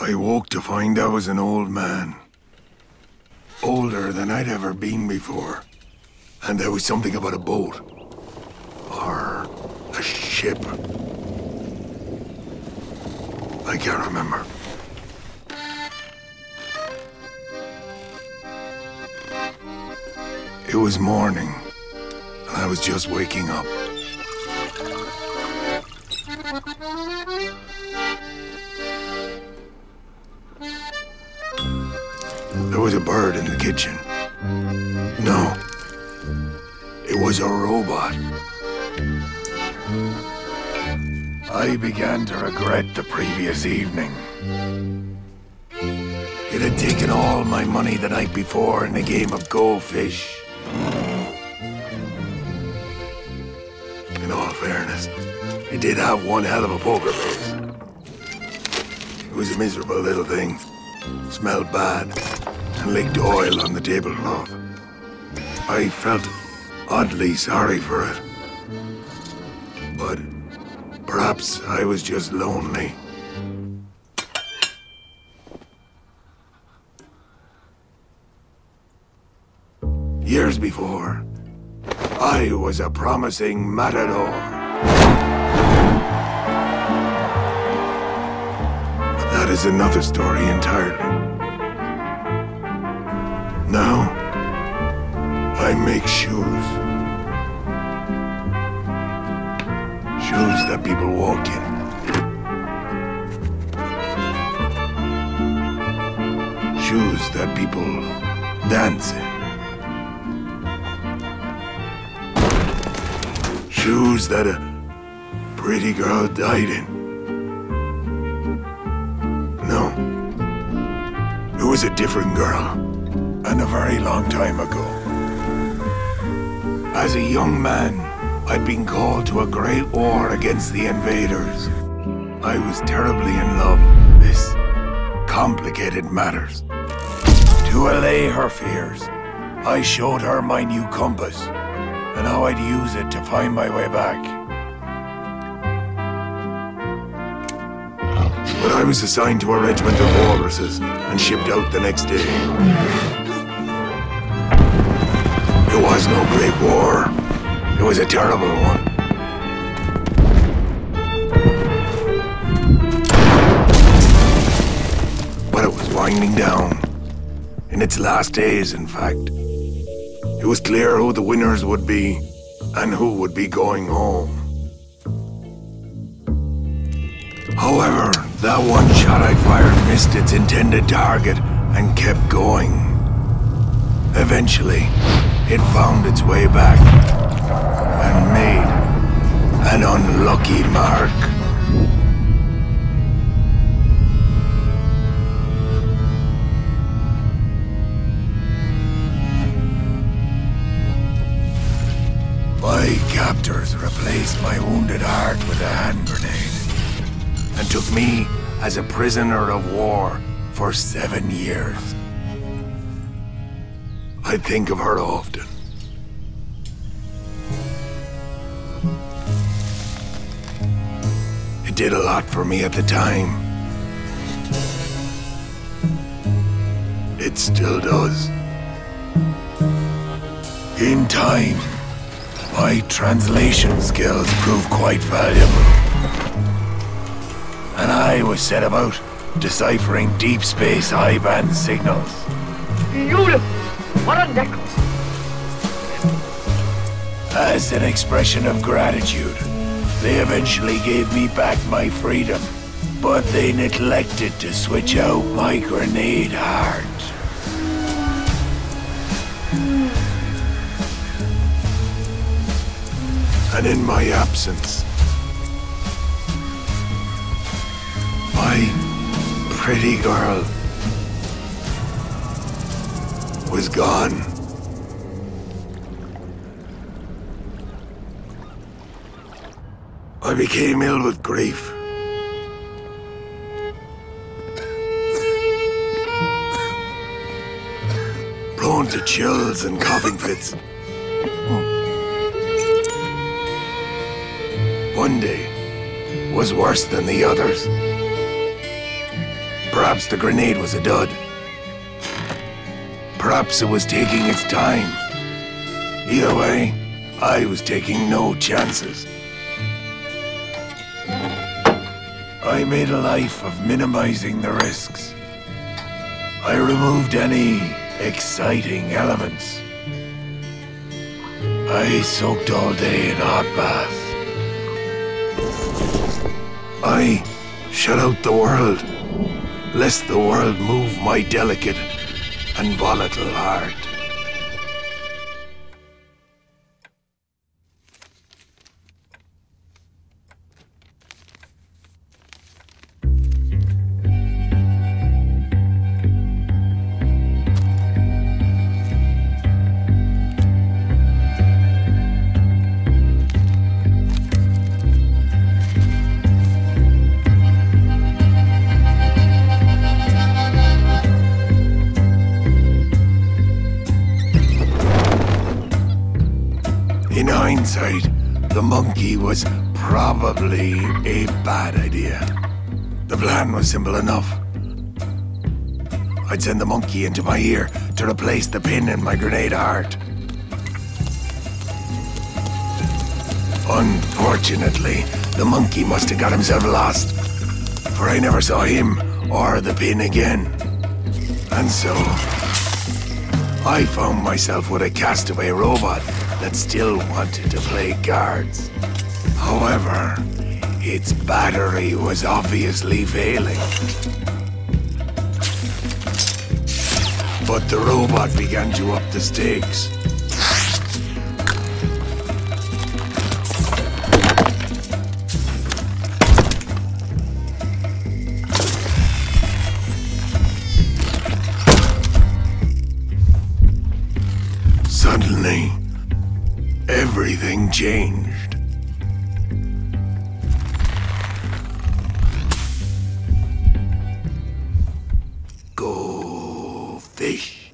I woke to find I was an old man. Older than I'd ever been before. And there was something about a boat. Or a ship. I can't remember. It was morning, and I was just waking up. There was a bird in the kitchen. No, it was a robot. I began to regret the previous evening. It had taken all my money the night before in a game of Go Fish. In all fairness, it did have one hell of a poker face. It was a miserable little thing. Smelled bad and licked oil on the tablecloth. I felt oddly sorry for it. But perhaps I was just lonely. Years before, I was a promising matador. But that is another story entirely. Now, I make shoes. Shoes that people walk in. Shoes that people dance in. Shoes that a pretty girl died in. No. It was a different girl. And a very long time ago. As a young man, I'd been called to a great war against the invaders. I was terribly in love with this complicated matters. To allay her fears, I showed her my new compass and how I'd use it to find my way back. But I was assigned to a regiment of walruses and shipped out the next day. It was no great war. It was a terrible one. But it was winding down. In its last days, in fact. It was clear who the winners would be, and who would be going home. However, that one shot I fired missed its intended target and kept going. Eventually, it found its way back and made an unlucky mark. My captors replaced my wounded heart with a hand grenade and took me as a prisoner of war for 7 years. I think of her often. It did a lot for me at the time. It still does. In time, my translation skills proved quite valuable. And I was set about deciphering deep space high-band signals. Beautiful! What a necklace! As an expression of gratitude, they eventually gave me back my freedom, but they neglected to switch out my grenade heart. And in my absence, my pretty girl was gone. I became ill with grief. Prone to chills and coughing fits. One day was worse than the others. Perhaps the grenade was a dud. Perhaps it was taking its time. Either way, I was taking no chances. I made a life of minimizing the risks. I removed any exciting elements. I soaked all day in a hot bath. I shut out the world, lest the world move my delicate and volatile heart. In hindsight, the monkey was probably a bad idea. The plan was simple enough. I'd send the monkey into my ear to replace the pin in my grenade heart. Unfortunately, the monkey must have got himself lost, for I never saw him or the pin again. And so, I found myself with a castaway robot that still wanted to play cards. However, its battery was obviously failing. But the robot began to up the stakes. Suddenly, everything changed. Go fish.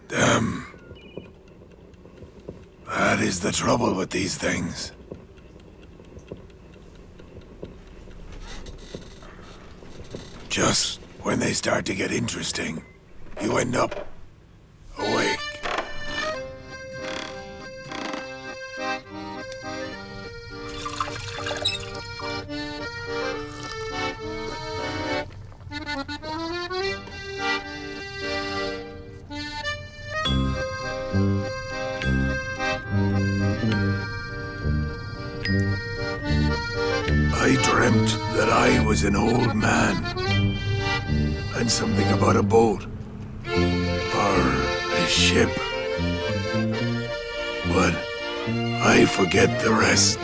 Damn. That is the trouble with these things. Just when they start to get interesting, you end up awake. I dreamt that I was an old man, and something about a boat, or a ship. But I forget the rest.